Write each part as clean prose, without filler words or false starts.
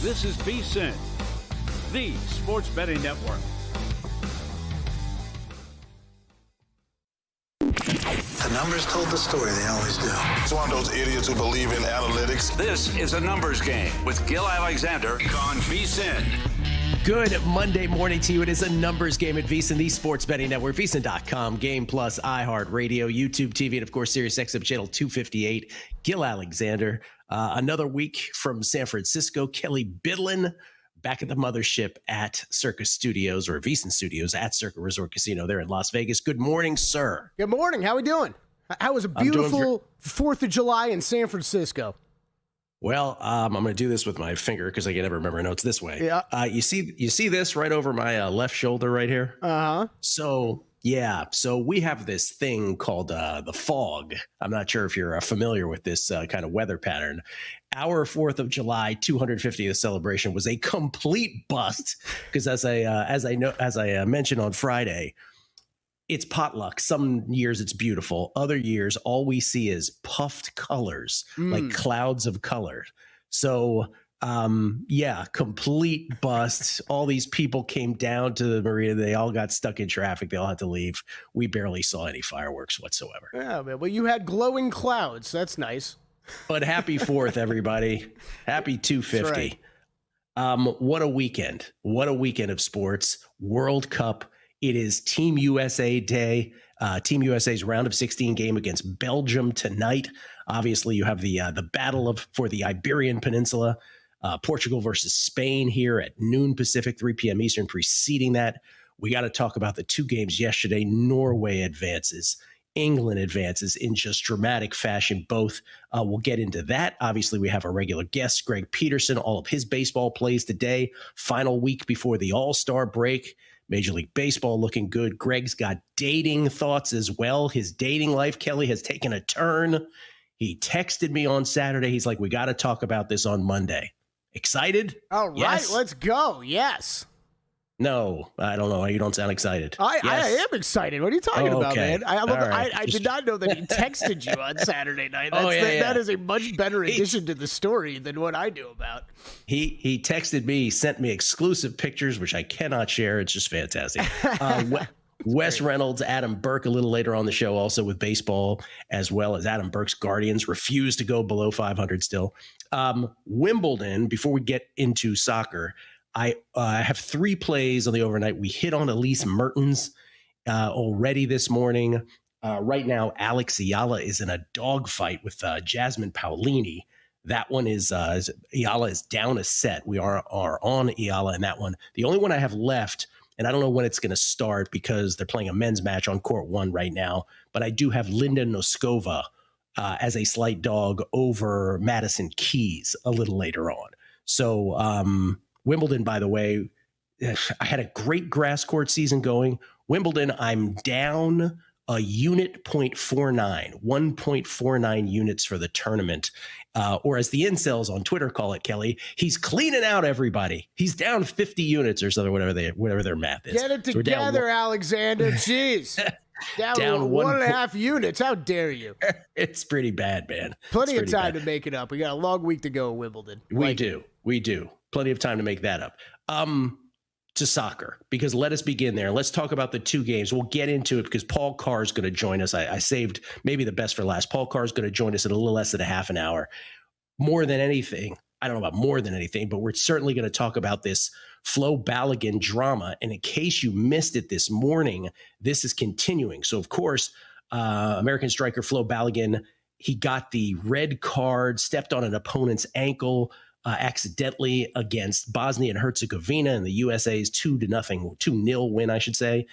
This is VSiN, the sports betting network. The numbers told the story, they always do. It's one of those idiots who believe in analytics. This is a numbers game with Gil Alexander on VSiN. Good Monday morning to you. It is a numbers game at VSiN, the sports betting network, VSiN.com, Game Plus, iHeartRadio, YouTube TV, and of course, Sirius XM channel 258. Gil Alexander. Another week from San Francisco. Kelly Bidlin back at the mothership at Circus Studios, or VSiN Studios at Circa Resort Casino there in Las Vegas. Good morning, sir. Good morning. How we doing? How was a beautiful 4th of July in San Francisco? Well, I'm going to do this with my finger because I can never remember notes this way. Yeah. You see this right over my left shoulder right here? Uh-huh. So we have this thing called the fog. I'm not sure if you're familiar with this kind of weather pattern. Our 4th of July 250th celebration was a complete bust because as I mentioned on Friday, it's potluck. Some years it's beautiful. Other years, all we see is puffed colors, like clouds of color. So, complete bust. All these people came down to the marina. They all got stuck in traffic. They all had to leave. We barely saw any fireworks whatsoever. Yeah, man. Well, you had glowing clouds. That's nice. But happy 4th, everybody. Happy 250. Right. What a weekend. What a weekend of sports. World Cup. It is Team USA Day. Team USA's round of 16 game against Belgium tonight. Obviously, you have the battle for the Iberian Peninsula, Portugal versus Spain here at noon Pacific, 3 p.m. Eastern. Preceding that, we got to talk about the two games yesterday. Norway advances. England advances in just dramatic fashion. Both. We'll get into that. Obviously, we have our regular guest, Greg Peterson. All of his baseball plays today. Final week before the All-Star break. Major League Baseball looking good. Greg's got dating thoughts as well. His dating life, Kelly, has taken a turn. He texted me on Saturday. He's like, we got to talk about this on Monday. Excited? All right, yes. Let's go. Yes. No, I don't know. You don't sound excited. I am excited. What are you talking about, man? I did not know that he texted you on Saturday night. That is a much better addition to the story than what I knew about. He texted me, sent me exclusive pictures, which I cannot share. It's just fantastic. Wes Reynolds, Adam Burke a little later on the show, also with baseball, as well as Adam Burke's Guardians refuse to go below 500 still. Wimbledon, before we get into soccer, I have 3 plays on the overnight. We hit on Elise Mertens already this morning. Right now, Alex Ayala is in a dogfight with Jasmine Paolini. That one is Ayala is down a set. We are on Ayala in that one. The only one I have left, and I don't know when it's going to start because they're playing a men's match on court 1 right now, but I do have Linda Noskova as a slight dog over Madison Keys a little later on. So Wimbledon, by the way, I had a great grass court season going. Wimbledon, I'm down a unit 0.49, 1.49 units for the tournament. Or as the incels on Twitter call it, Kelly, he's cleaning out everybody. He's down 50 units or something, whatever their math is. Get it together, Alexander. Jeez. Down 1.5 units. How dare you? It's pretty bad, man. Plenty of time to make it up. We got a long week to go at Wimbledon. We do. Plenty of time to make that up. To soccer, because let us begin there. Let's talk about the 2 games. We'll get into it because Paul Carr is going to join us. I saved maybe the best for last. Paul Carr is going to join us in a little less than a half an hour. More than anything, I don't know about more than anything, but we're certainly going to talk about this Flo Balogun drama. And in case you missed it this morning, this is continuing. So, of course, American striker Flo Balogun, he got the red card, stepped on an opponent's ankle, accidentally against Bosnia and Herzegovina in the USA's 2-0 win, I should say.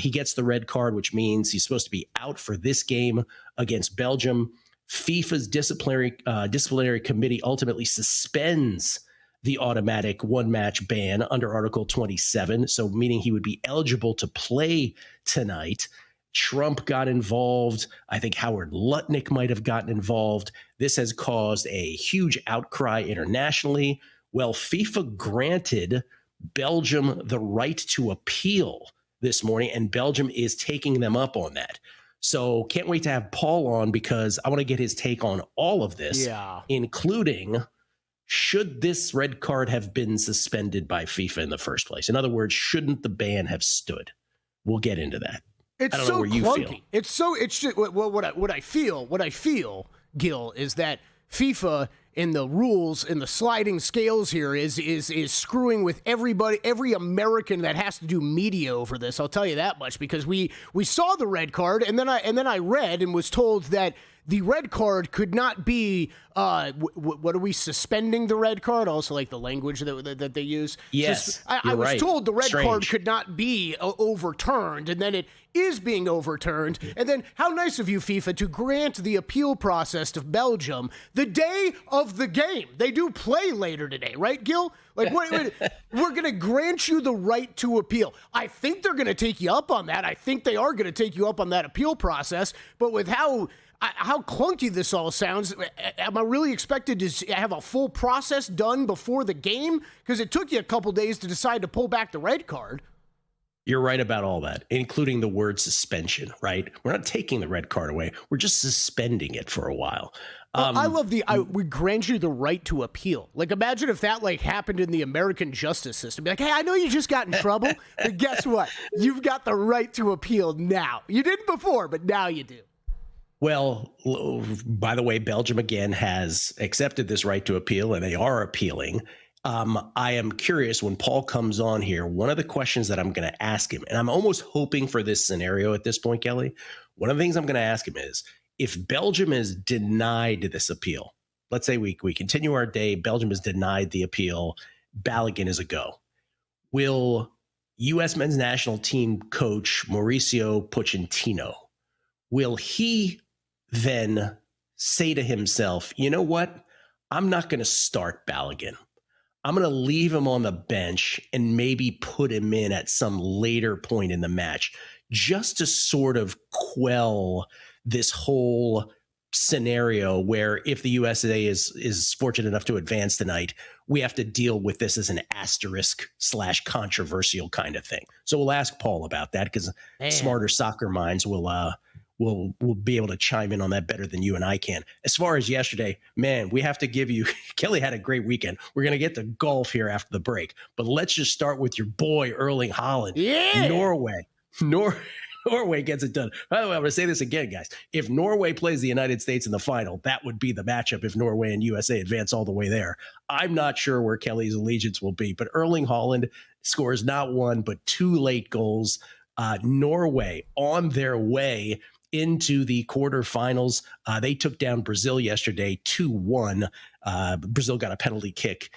He gets the red card, which means he's supposed to be out for this game against Belgium. FIFA's disciplinary committee ultimately suspends the automatic one-match ban under Article 27, so meaning he would be eligible to play tonight. Trump got involved. I think Howard Lutnick might have gotten involved. This has caused a huge outcry internationally. Well, FIFA granted Belgium the right to appeal this morning, and Belgium is taking them up on that. So can't wait to have Paul on because I want to get his take on all of this, including should this red card have been suspended by FIFA in the first place? In other words, shouldn't the ban have stood? We'll get into that. It's so clunky. It's just, well, what I feel, Gil, is that FIFA in the rules, in the sliding scales here is screwing with everybody, every American that has to do media over this. I'll tell you that much, because we saw the red card, and then I read and was told that the red card could not be, what are we, suspending the red card? Also, like the language that they use. Yes, I was right. told the red card could not be overturned, and then it is being overturned. And then how nice of you, FIFA, to grant the appeal process to Belgium the day of the game. They do play later today, right, Gil? Like, we're going to grant you the right to appeal. I think they're going to take you up on that. I think they are going to take you up on that appeal process. But with how clunky this all sounds, am I really expected to have a full process done before the game? Because it took you a couple days to decide to pull back the red card. You're right about all that, including the word suspension, right? We're not taking the red card away. We're just suspending it for a while. I love we grant you the right to appeal. Like, imagine if that happened in the American justice system. Be like, hey, I know you just got in trouble, but guess what? You've got the right to appeal now. You didn't before, but now you do. Well, by the way, Belgium again has accepted this right to appeal, and they are appealing. I am curious, when Paul comes on here, one of the questions that I'm going to ask him, and I'm almost hoping for this scenario at this point, Kelly, one of the things I'm going to ask him is, if Belgium is denied this appeal, let's say we continue our day, Belgium is denied the appeal, Balogun is a go. Will U.S. men's national team coach Mauricio Pochettino, will he then say to himself, you know what, I'm not going to start Balogun. I'm going to leave him on the bench and maybe put him in at some later point in the match, just to sort of quell this whole scenario where if the USA is fortunate enough to advance tonight, we have to deal with this as an asterisk / controversial kind of thing. So we'll ask Paul about that, because smarter soccer minds will be able to chime in on that better than you and I can. As far as yesterday, man, we have to give you, Kelly had a great weekend. We're going to get to golf here after the break, but let's just start with your boy, Erling Haaland. Yeah. Norway gets it done. By the way, I'm going to say this again, guys. If Norway plays the United States in the final, that would be the matchup if Norway and USA advance all the way there. I'm not sure where Kelly's allegiance will be, but Erling Haaland scores not one, but 2 late goals. Norway on their way into the quarterfinals. They took down Brazil yesterday 2-1. Brazil got a penalty kick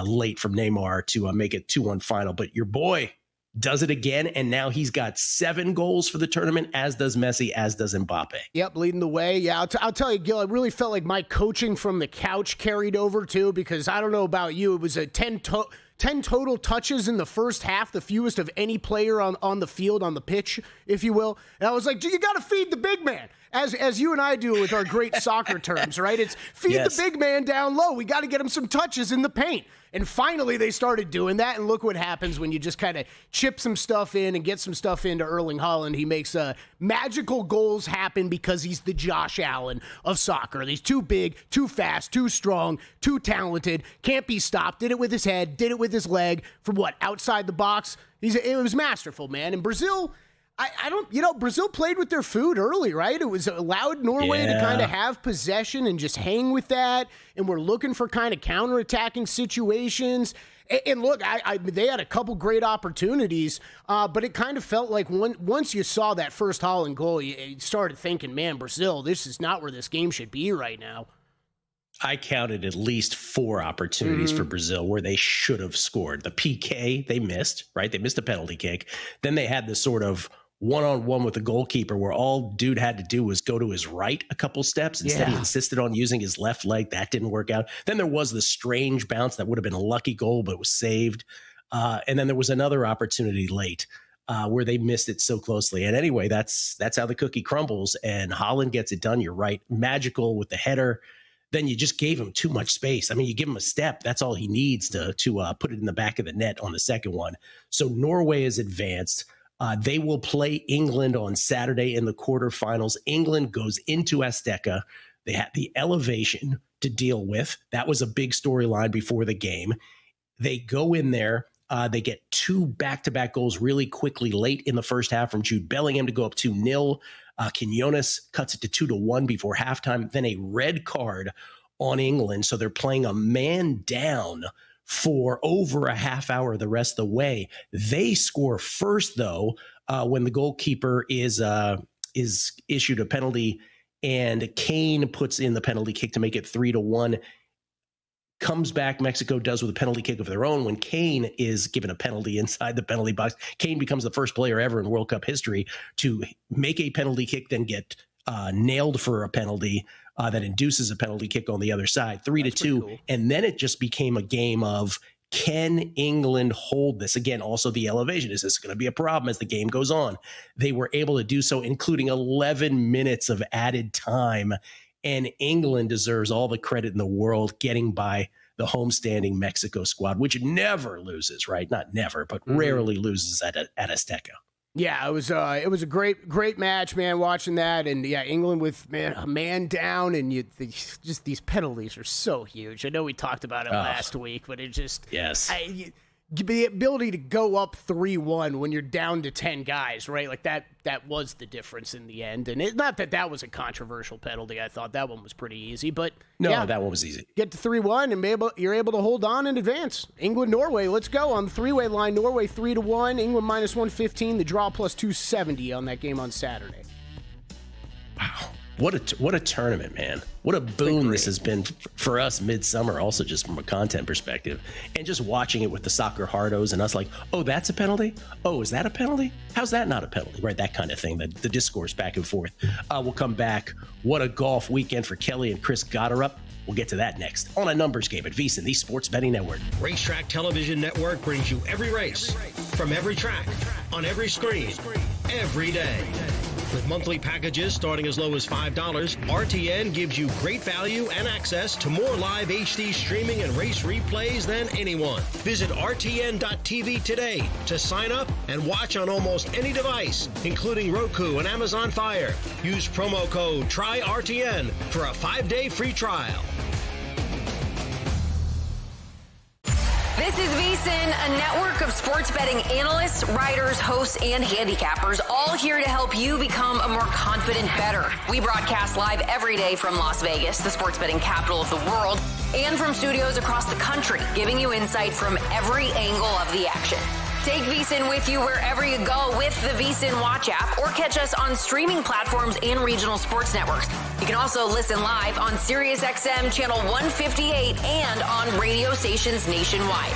late from Neymar to make it 2-1 final. But your boy does it again, and now he's got 7 goals for the tournament, as does Messi, as does Mbappe. Yep, leading the way. Yeah, I'll tell you, Gil, I really felt like my coaching from the couch carried over, too, because I don't know about you, it was a 10 total touches in the first half, the fewest of any player on the field, on the pitch, if you will. And I was like, you got to feed the big man, as you and I do with our great soccer terms, right? It's feed the big man down low. We got to get him some touches in the paint. And finally, they started doing that, and look what happens when you just kind of chip some stuff in and get some stuff into Erling Haaland. He makes magical goals happen because he's the Josh Allen of soccer. He's too big, too fast, too strong, too talented, can't be stopped. Did it with his head, did it with his leg, from outside the box. It was masterful, man. And Brazil, Brazil played with their food early, right? It was allowed Norway to kind of have possession and just hang with that. And we're looking for kind of counterattacking situations. And look, they had a couple great opportunities, but it kind of felt like once you saw that first Haaland goal, you started thinking, man, Brazil, this is not where this game should be right now. I counted at least 4 opportunities for Brazil where they should have scored. The PK, they missed, right? They missed a penalty kick. Then they had this sort of one-on-one with the goalkeeper where all dude had to do was go to his right a couple steps. Instead, he insisted on using his left leg. That didn't work out. Then there was the strange bounce that would have been a lucky goal, but it was saved. And then there was another opportunity late where they missed it so closely. And anyway, that's how the cookie crumbles. And Haaland gets it done. You're right. Magical with the header. Then you just gave him too much space. I mean, you give him a step. That's all he needs to put it in the back of the net on the second one. So Norway is advanced. They will play England on Saturday in the quarterfinals. England goes into Azteca. They had the elevation to deal with. That was a big storyline before the game. They go in there. They get 2 back-to-back goals really quickly late in the first half from Jude Bellingham to go up 2-0. Quinones cuts it to 2-1 before halftime. Then a red card on England. So they're playing a man down for over a half hour the rest of the way. They score first, though, when the goalkeeper is issued a penalty, and Kane puts in the penalty kick to make it 3-1. Comes back, Mexico does with a penalty kick of their own. When Kane is given a penalty inside the penalty box, Kane becomes the first player ever in World Cup history to make a penalty kick, then get nailed for a penalty that induces a penalty kick on the other side, 3-2. Cool. And then it just became a game of, can England hold this? Again, also the elevation. Is this going to be a problem as the game goes on? They were able to do so, including 11 minutes of added time. And England deserves all the credit in the world getting by the homestanding Mexico squad, which never loses, right? Not never, but rarely loses at Azteca. Yeah, it was a great match, man, watching that. And yeah, England with a man down, and just these penalties are so huge. I know we talked about it last week, but it just, yes. The ability to go up 3-1 when you're down to 10 guys, right? Like that was the difference in the end. And it's not that was a controversial penalty. I thought that one was pretty easy, but no, that one was easy. Get to 3-1 and you're able to hold on and advance. England, Norway, let's go on the 3-way line. Norway 3-1, England -115, the draw +270 on that game on Saturday. Wow. What a tournament, man. What a boon this has been for us midsummer, also just from a content perspective. And just watching it with the soccer hardos and us like, oh, that's a penalty? Oh, is that a penalty? How's that not a penalty? Right, that kind of thing, the discourse back and forth. We'll come back. What a golf weekend for Kelly and Chris Gotterup. We'll get to that next on A Numbers Game at VSiN, the Sports Betting Network. Racetrack Television Network brings you every race, from every track, on every screen, every day. With monthly packages starting as low as $5, RTN gives you great value and access to more live HD streaming and race replays than anyone. Visit RTN.tv today to sign up and watch on almost any device, including Roku and Amazon Fire. Use promo code TRYRTN for a 5-day free trial. This is VSiN, a network of sports betting analysts, writers, hosts, and handicappers, all here to help you become a more confident bettor. We broadcast live every day from Las Vegas, the sports betting capital of the world, and from studios across the country, giving you insight from every angle of the action. Take VSiN with you wherever you go with the VSiN Watch app, or catch us on streaming platforms and regional sports networks. You can also listen live on SiriusXM Channel 158 and on radio stations nationwide.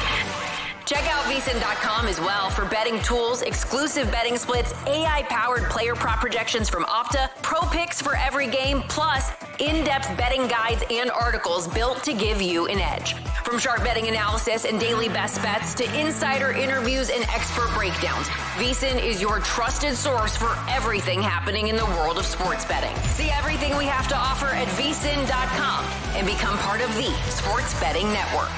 Check out VSiN.com as well for betting tools, exclusive betting splits, AI-powered player prop projections from Opta, pro picks for every game, plus in-depth betting guides and articles built to give you an edge. From sharp betting analysis and daily best bets to insider interviews and expert breakdowns, VSiN is your trusted source for everything happening in the world of sports betting. See everything we have to offer at VSiN.com and become part of the Sports Betting Network.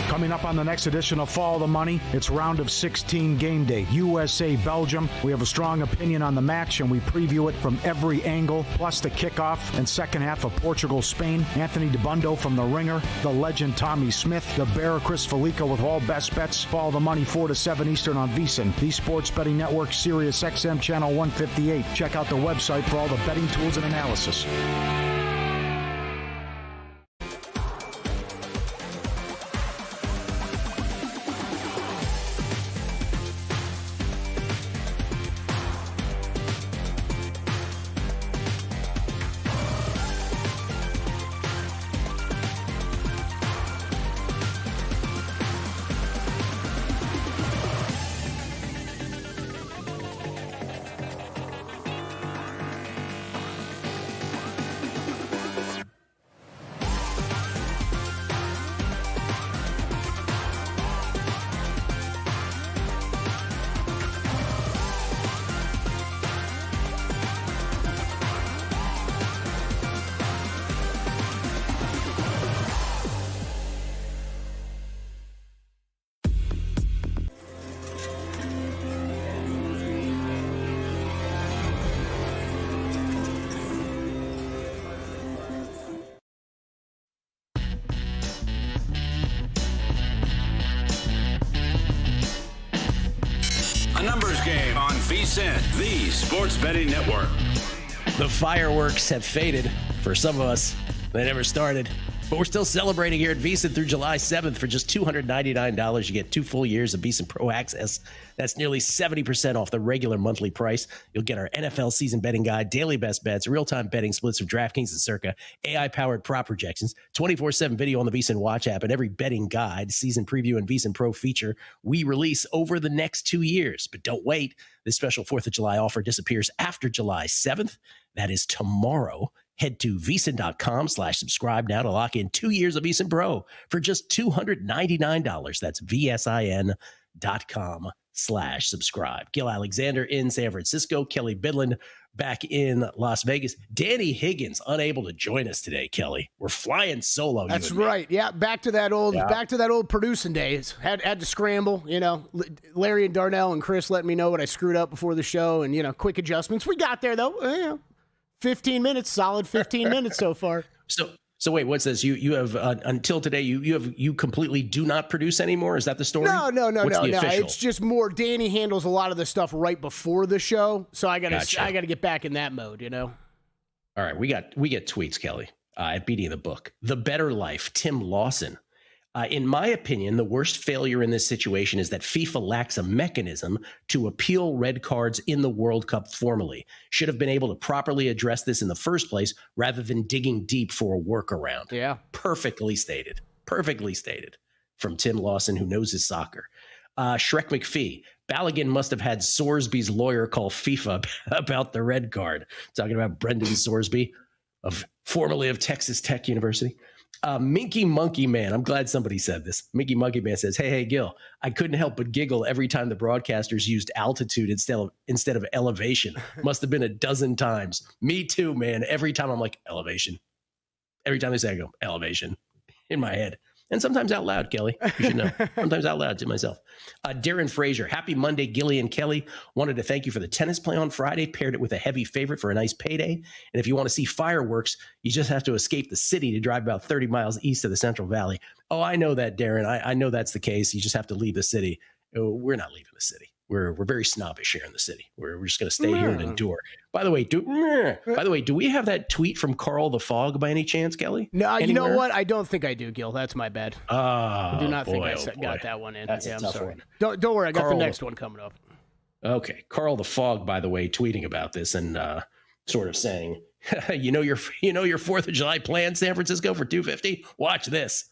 Coming up on the next edition of Follow the Money, it's round of 16 game day. USA, Belgium. We have a strong opinion on the match, and we preview it from every angle, plus the kickoff and second half of Portugal, Spain. Anthony DeBundo from The Ringer, the legend Tommy Smith, the Bear Chris Felica with all best bets. Follow the Money 4 to 7 Eastern on VSiN, the Sports Betting Network, Sirius XM Channel 158. Check out the website for all the betting tools and analysis. Game on VSiN, the Sports Betting Network. The fireworks have faded for some of us. They never started. But we're still celebrating here at VSiN through July 7th. For just $299, you get 2 full years of VSiN Pro Access. That's nearly 70% off the regular monthly price. You'll get our NFL season betting guide, daily best bets, real-time betting splits from DraftKings and Circa, AI-powered prop projections, 24/7 video on the VSiN Watch app, and every betting guide, season preview, and VSiN Pro feature we release over the next 2 years. But don't wait. This special 4th of July offer disappears after July 7th. That is tomorrow. Head to VSiN.com/subscribe now to lock in 2 years of VSiN Pro for just $299. That's VSIN.com/subscribe. Gil Alexander in San Francisco. Kelly Bidlin back in Las Vegas. Danny Higgins unable to join us today, Kelly. We're flying solo. That's right. Yeah, back to that old producing days. Had to scramble, Larry and Darnell and Chris let me know what I screwed up before the show and, quick adjustments. We got there though. 15 minutes, solid 15 minutes so far. So wait, what's this? You have until today. You completely do not produce anymore. Is that the story? No. It's just more. Danny handles a lot of the stuff right before the show, so I gotta get back in that mode. All right, we get tweets, Kelly, at Beating the Book. The Better Life, Tim Lawson. In my opinion, the worst failure in this situation is that FIFA lacks a mechanism to appeal red cards in the World Cup formally. Should have been able to properly address this in the first place rather than digging deep for a workaround. Yeah. Perfectly stated. From Tim Lawson, who knows his soccer. Shrek McPhee. Balogun must have had Sorsby's lawyer call FIFA about the red card. Talking about Brendan Sorsby, formerly of Texas Tech University. Minky Monkey Man. I'm glad somebody said this. Minky Monkey Man says, hey, Gil, I couldn't help but giggle every time the broadcasters used altitude instead of elevation. Must have been a dozen times. Me too, man. Every time I'm like, elevation. Every time they say, I go, elevation in my head. And sometimes out loud, Kelly. You should know. Sometimes out loud to myself. Darren Frazier. Happy Monday, Gilly and Kelly. Wanted to thank you for the tennis play on Friday. Paired it with a heavy favorite for a nice payday. And if you want to see fireworks, you just have to escape the city to drive about 30 miles east of the Central Valley. Oh, I know that, Darren. I know that's the case. You just have to leave the city. We're not leaving the city. We're very snobbish here in the city. We're just going to stay here and endure. By the way, do we have that tweet from Carl the Fog by any chance, Kelly? No, Anywhere? You know what? I don't think I do, Gil. That's my bad. I do not think I got that one in. That's a tough sorry. one. Don't worry. I got Carl, the next one coming up. Okay. Carl the Fog, by the way, tweeting about this and sort of saying, your 4th of July plan, San Francisco, for $250? Watch this.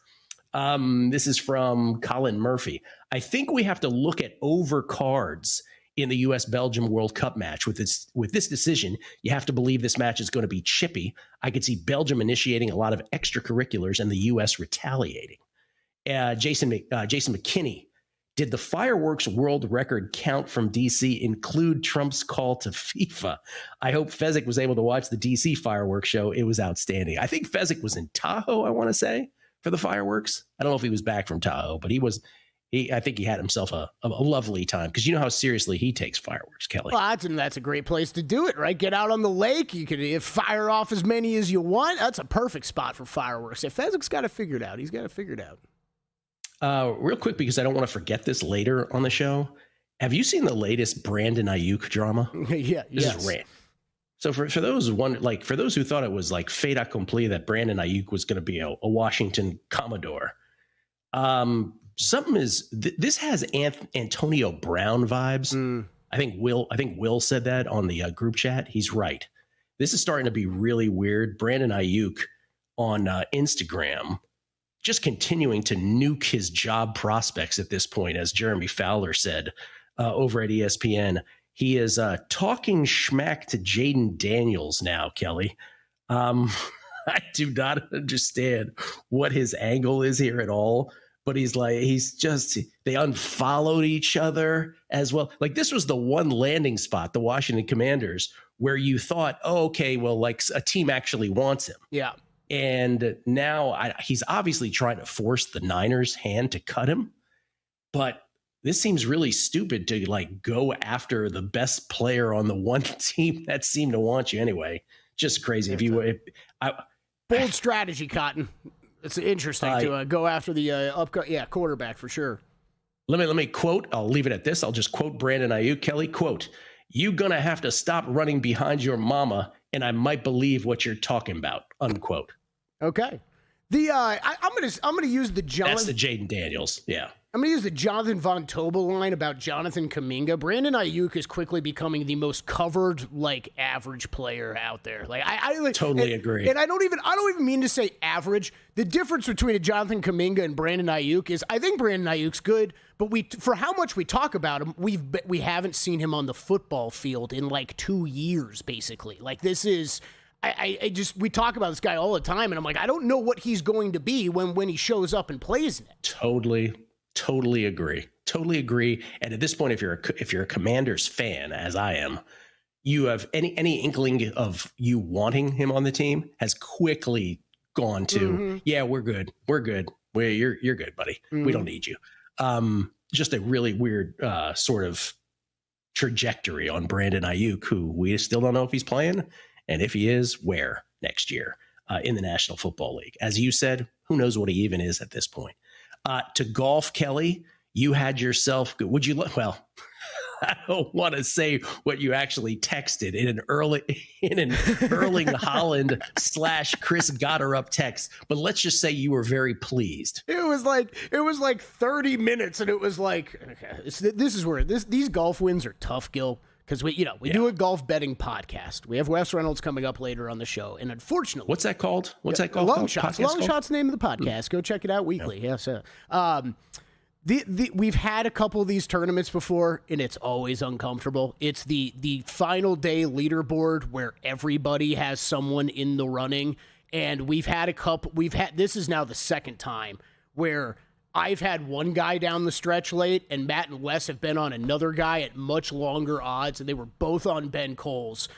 This is from Colin Murphy. I think we have to look at over cards in the U.S.-Belgium World Cup match. With this decision, you have to believe this match is going to be chippy. I could see Belgium initiating a lot of extracurriculars and the U.S. retaliating. Jason McKinney. Did the fireworks world record count from D.C. include Trump's call to FIFA? I hope Fezzik was able to watch the D.C. fireworks show. It was outstanding. I think Fezzik was in Tahoe, I want to say, for the fireworks. I don't know if he was back from Tahoe, but I think he had himself a lovely time, because you know how seriously he takes fireworks, Kelly. Well, that's a great place to do it, right? Get out on the lake. You can fire off as many as you want. That's a perfect spot for fireworks. If Fezzik's got it figured out, he's got it figured out. Real quick, because I don't want to forget this later on the show. Have you seen the latest Brandon Ayuk drama? Yeah. This is rant. So for those who thought it was like fait accompli that Brandon Ayuk was going to be a Washington Commodore, this has Antonio Brown vibes. I think Will said that on the group chat. He's right. This is starting to be really weird. Brandon Ayuk on Instagram just continuing to nuke his job prospects at this point, as Jeremy Fowler said over at ESPN. He is talking schmack to Jaden Daniels now, Kelly. I do not understand what his angle is here at all. But they unfollowed each other as well. Like, this was the one landing spot, the Washington Commanders, where you thought, oh, okay, well, like a team actually wants him. Yeah. And now he's obviously trying to force the Niners' hand to cut him. But this seems really stupid to like go after the best player on the one team that seemed to want you anyway. Just crazy. Bold strategy, Cotton. It's interesting to go after the quarterback for sure. Let me quote. I'll leave it at this. I'll just quote Brandon Ayuk. Kelly, quote, "You gonna have to stop running behind your mama, and I might believe what you're talking about." Unquote. Okay. I'm gonna use the Jonathan. That's the Jaden Daniels. Yeah. I'm going to use the Jonathan Von Tobel line about Jonathan Kuminga. Brandon Ayuk is quickly becoming the most covered, average player out there. I totally agree. And I don't even mean to say average. The difference between a Jonathan Kuminga and Brandon Ayuk is I think Brandon Ayuk's good, but for how much we talk about him, we haven't seen him on the football field in 2 years, basically. This is. We talk about this guy all the time, and I'm I don't know what he's going to be when he shows up and plays in it. Totally agree. And at this point, if you're a Commanders fan, as I am, you have any inkling of you wanting him on the team has quickly gone to, yeah, we're good. You're good, buddy. Mm-hmm. We don't need you. Just a really weird sort of trajectory on Brandon Ayuk, who we still don't know if he's playing, and if he is, where next year in the National Football League. As you said, who knows what he even is at this point. To golf, Kelly, you had yourself. Would you? Well, I don't want to say what you actually texted in an Erling Haaland / Chris Gotterup text, but let's just say you were very pleased. It was like 30 minutes, and it was okay, this is where these golf wins are tough, Gil. Because we do a golf betting podcast. We have Wes Reynolds coming up later on the show, and unfortunately, what's that called? Long Shots. Long Shots, name of the podcast. Go check it out weekly. Yeah. Yes. We've had a couple of these tournaments before, and it's always uncomfortable. It's the final day leaderboard where everybody has someone in the running, and we've had a couple. This is now the second time where I've had one guy down the stretch late, and Matt and Wes have been on another guy at much longer odds, and they were both on Ben Coles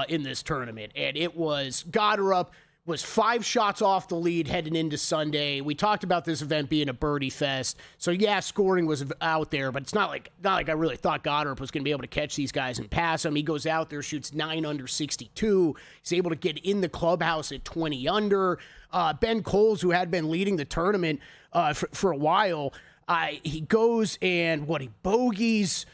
in this tournament. And it was Gotterup was 5 shots off the lead heading into Sunday. We talked about this event being a birdie fest. So, yeah, scoring was out there, but it's not like I really thought Gotterup was going to be able to catch these guys and pass them. He goes out there, shoots 9 under 62. He's able to get in the clubhouse at 20 under. Ben Coles, who had been leading the tournament for a while, he goes and he bogeys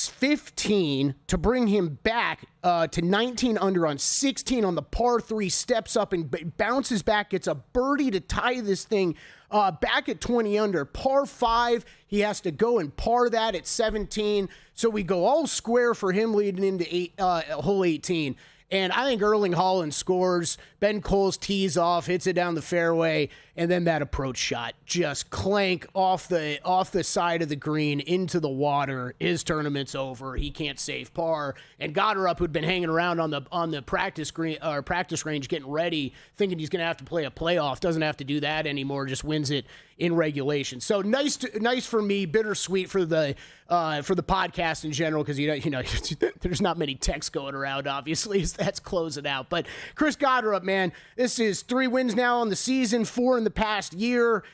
15 to bring him back to 19 under on 16 on the par 3, steps up and bounces back, gets a birdie to tie this thing back at 20 under. Par 5, he has to go and par that at 17. So we go all square for him leading into hole 18. And I think Erling Haaland scores. Ben Coles tees off, hits it down the fairway, and then that approach shot just clank off the side of the green into the water. His tournament's over. He can't save par. And Gotterup, who'd been hanging around on the practice range getting ready, thinking he's going to have to play a playoff, doesn't have to do that anymore. Just wins it in regulation. So nice for me, bittersweet for the podcast in general, because there's not many texts going around, obviously, as that's closing out. But Chris Gotterup, man, this is 3 wins now on the season, 4 in the past year.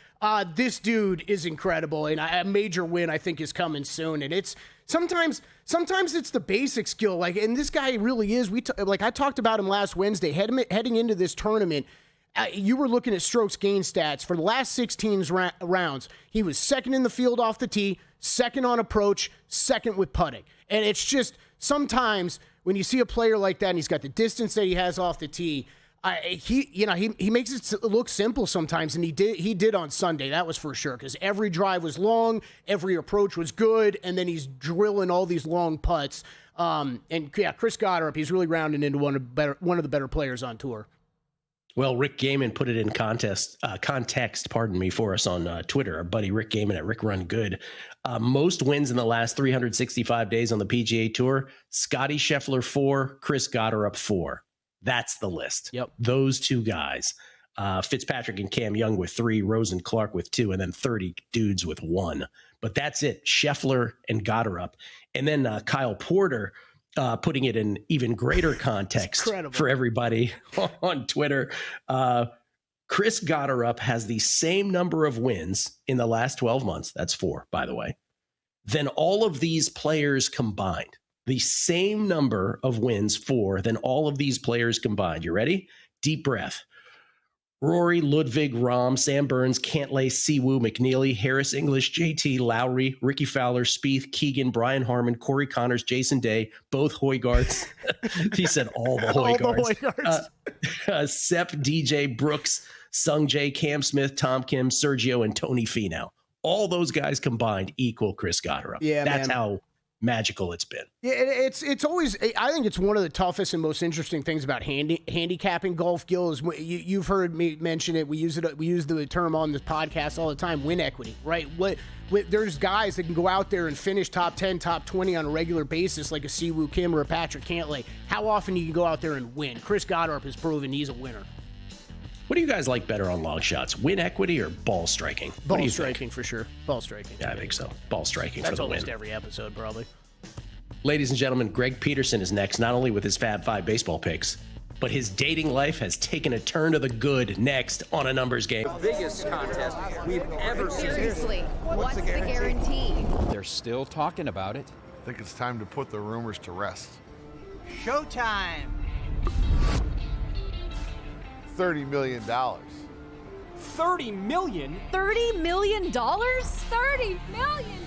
This dude is incredible, and a major win I think is coming soon. And it's sometimes it's the basic skill, and this guy really is. I talked about him last Wednesday, heading into this tournament. You were looking at strokes gain stats for the last 16 rounds. He was second in the field off the tee, second on approach, second with putting. And it's just sometimes when you see a player like that and he's got the distance that he has off the tee, he makes it look simple sometimes, and he did on Sunday. That was for sure, because every drive was long, every approach was good, and then he's drilling all these long putts. Chris Gotterup, he's really rounding into one of the better players on tour. Well, Rick Gaiman put it in context, for us on Twitter. Our buddy Rick Gaiman at Rick Run Good. Most wins in the last 365 days on the PGA Tour. Scotty Scheffler 4, Chris Gotterup 4. That's the list. Yep. Those 2 guys. Fitzpatrick and Cam Young with 3, Rose and Clark with 2, and then 30 dudes with 1. But that's it. Scheffler and Gotterup. And then Kyle Porter, putting it in even greater context for everybody on Twitter. Chris Gotterup has the same number of wins in the last 12 months. That's 4, by the way, than all of these players combined. The same number of wins than all of these players combined. You ready? Deep breath. Rory, Ludwig, Rahm, Sam Burns, Cantlay, Siwoo, McNeely, Harris, English, JT, Lowry, Ricky Fowler, Spieth, Keegan, Brian Harmon, Corey Connors, Jason Day, both Hoygaards. He said all the Hoygaards. Sepp, DJ, Brooks, Sung Jae, Cam Smith, Tom Kim, Sergio, and Tony Finau. All those guys combined equal Chris Gotterup. Yeah, that's how magical it's been. Yeah, it's always, I think it's one of the toughest and most interesting things about handicapping golf, Gil, is you've heard me mention it. We use the term on this podcast all the time, win equity, right? There's guys that can go out there and finish top 10, top 20 on a regular basis, like a Siwoo Kim or a Patrick Cantlay. How often do you go out there and win? Chris Gotterup has proven he's a winner. What do you guys like better on long shots, win equity or ball striking? Ball striking for sure. Ball striking. Yeah, I think so. Ball striking for the win. That's almost every episode, probably. Ladies and gentlemen, Greg Peterson is next, not only with his Fab 5 baseball picks, but his dating life has taken a turn to the good next on a numbers game. The biggest contest we've ever seen. Seriously, what's the guarantee? They're still talking about it. I think it's time to put the rumors to rest. Showtime! $30 million. $30 million? $30 million? $30 million?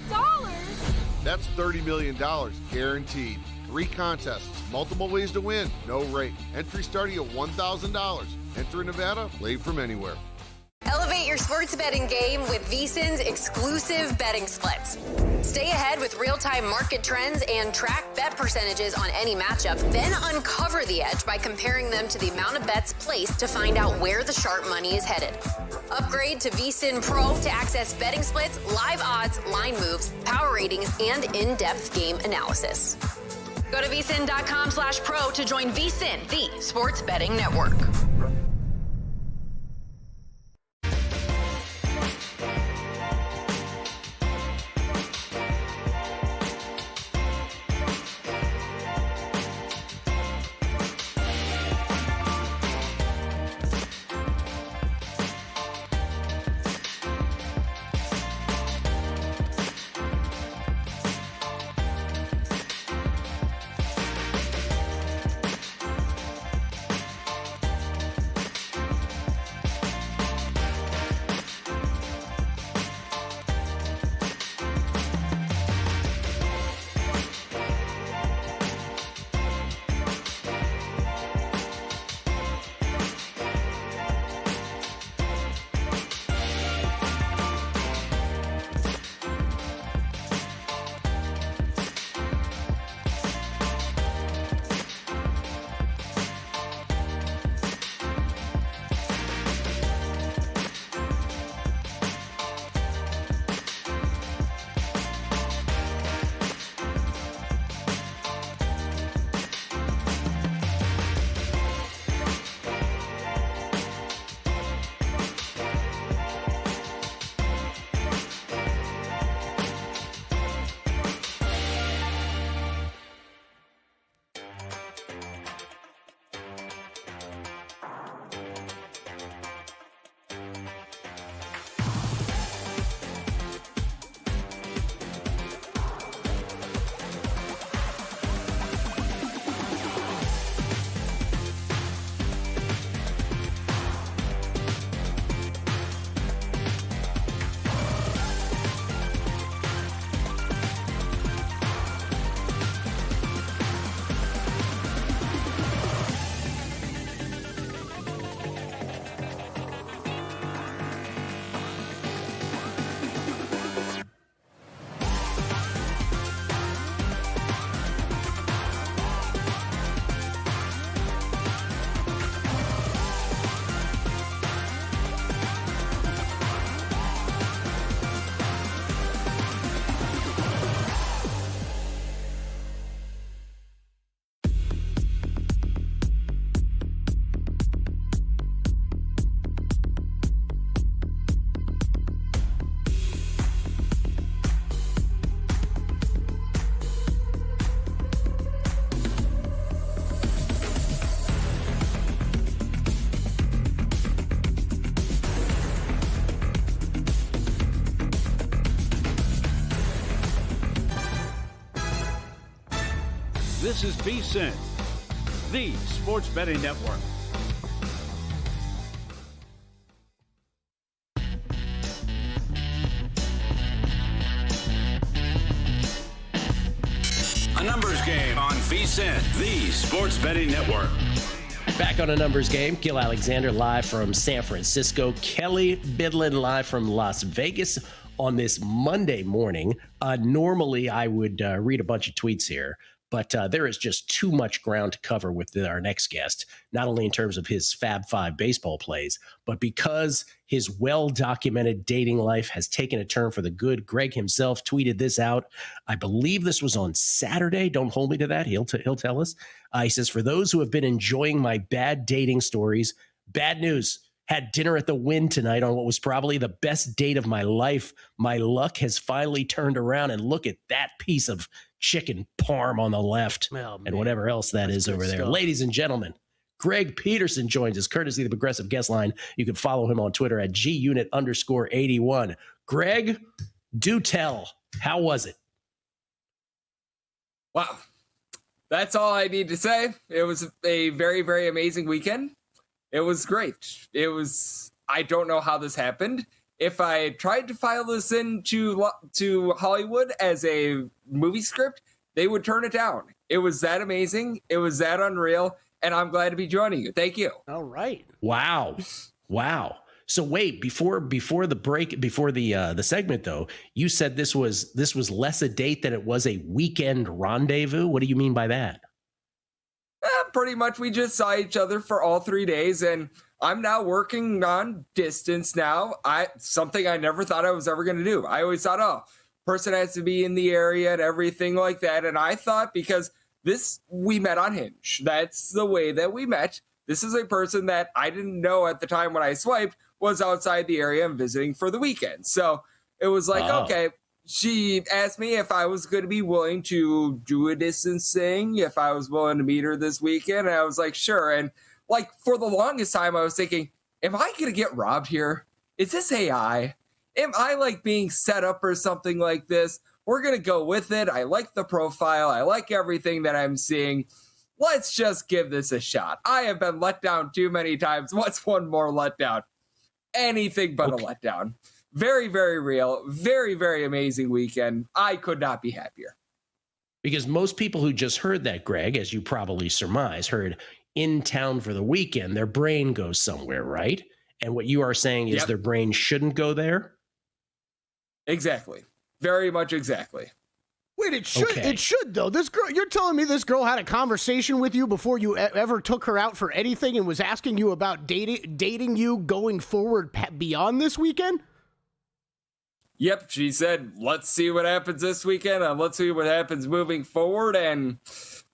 That's $30 million guaranteed. 3 contests, multiple ways to win, no rate. Entry starting at $1,000. Enter in Nevada, play from anywhere. Elevate your sports betting game with VSiN's exclusive betting splits. Stay ahead with real-time market trends and track bet percentages on any matchup. Then uncover the edge by comparing them to the amount of bets placed to find out where the sharp money is headed. Upgrade to VSiN Pro to access betting splits, live odds, line moves, power ratings, and in-depth game analysis. Go to vsin.com/pro to join VSiN, the sports betting network. This is VSiN, the sports betting network. VSiN, the Sports Betting Network. Back on a numbers game. Gil Alexander live from San Francisco. Kelly Bidlin live from Las Vegas on this Monday morning. Normally, I would read a bunch of tweets here, but there is just too much ground to cover with our next guest, not only in terms of his Fab Five baseball plays, but because his well-documented dating life has taken a turn for the good. Greg himself tweeted this out. I believe this was on Saturday. Don't hold me to that. He'll tell us. He says, for those who have been enjoying my bad dating stories, bad news. Had dinner at the Wynn tonight on what was probably the best date of my life. My luck has finally turned around, and look at that piece of chicken parm on the left and whatever else that is over there. Ladies and gentlemen, Greg Peterson joins us, courtesy of the Progressive Guest Line. You can follow him on Twitter at @GUnit_81. Greg, do tell. How was it? Wow. That's all I need to say. It was a very, very amazing weekend. It was great. I don't know how this happened. If I tried to file this into Hollywood as a movie script, they would turn it down. It was that amazing. It was that unreal. And I'm glad to be joining you. Thank you. All right. Wow. So wait, before the break, before the segment though, you said this was less a date than it was a weekend rendezvous. What do you mean by that? Pretty much we just saw each other for all 3 days, and I'm now working on distance now. Something I never thought I was ever going to do. I always thought, person has to be in the area and everything like that. And I thought, because we met on Hinge. That's the way that we met. This is a person that I didn't know at the time when I swiped was outside the area and visiting for the weekend. So it was like, okay. She asked me if I was going to be willing to do a distance thing, if I was willing to meet her this weekend. And I was like, sure. And like for the longest time, I was thinking, am I going to get robbed here? Is this AI? Am I like being set up or something like this? We're going to go with it. I like the profile. I like everything that I'm seeing. Let's just give this a shot. I have been let down too many times. What's one more letdown? Anything but a letdown. Very, very real. Very, very amazing weekend. I could not be happier. Because most people who just heard that, Greg, as you probably surmise, heard in town for the weekend, their brain goes somewhere, right? And what you are saying is their brain shouldn't go there? Exactly. Very much exactly. Wait, it should. Okay. It should, though. This girl, you're telling me this girl had a conversation with you before you ever took her out for anything and was asking you about dating you going forward beyond this weekend? Yep, she said, let's see what happens this weekend and let's see what happens moving forward, and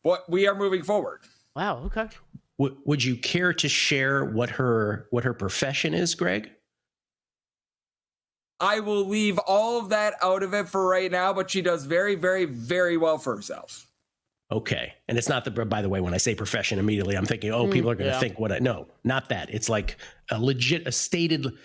what we are moving forward. Wow, okay. Would you care to share what her profession is, Greg? I will leave all of that out of it for right now, but she does very, very, very well for herself. Okay. And it's not by the way, when I say profession immediately, I'm thinking, people are going to think no, not that. It's like stated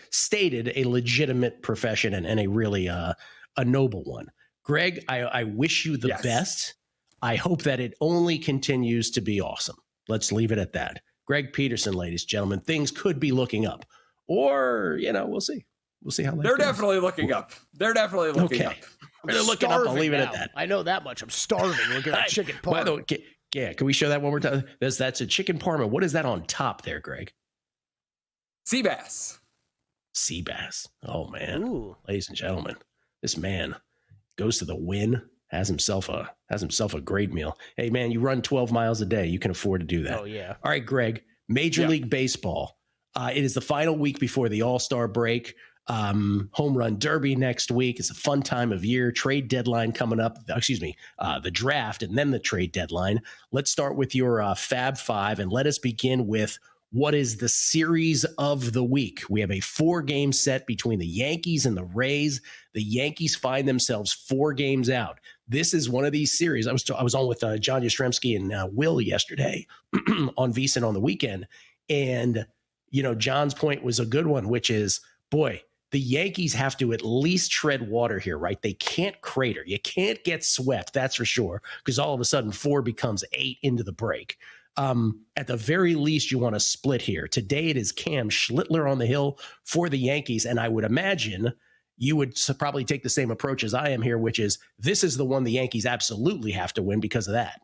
a legitimate profession and a really a noble one. Greg, I wish you the best. I hope that it only continues to be awesome. Let's leave it at that. Greg Peterson, ladies and gentlemen, things could be looking up, or, we'll see. We'll see how they're definitely looking up. They're definitely looking up. They're looking up. I'll leave it at that. I know that much. I'm starving. Looking at chicken parma. Can we show that one more time? That's a chicken parma. What is that on top there, Greg? Sea bass. Sea bass. Oh man, ladies and gentlemen, this man goes to the Wynn, has himself a great meal. Hey man, you run 12 miles a day. You can afford to do that. Oh yeah. All right, Greg. Major League Baseball. It is the final week before the All-Star break. Home Run Derby next week. It's a fun time of year. Trade deadline coming up. The draft and then the trade deadline. Let's start with your Fab Five and let us begin with what is the series of the week. We have a 4-game set between the Yankees and the Rays. The Yankees find themselves 4 games out. This is one of these series. I was on with John Yastrzemski and Will yesterday on VSiN on the weekend, and John's point was a good one, which is, boy, the Yankees have to at least tread water here, right? They can't crater. You can't get swept, that's for sure, because all of a sudden 4 becomes 8 into the break. At the very least, you want to split here. Today it is Cam Schlittler on the hill for the Yankees, and I would imagine you would probably take the same approach as I am here, which is this is the one the Yankees absolutely have to win because of that.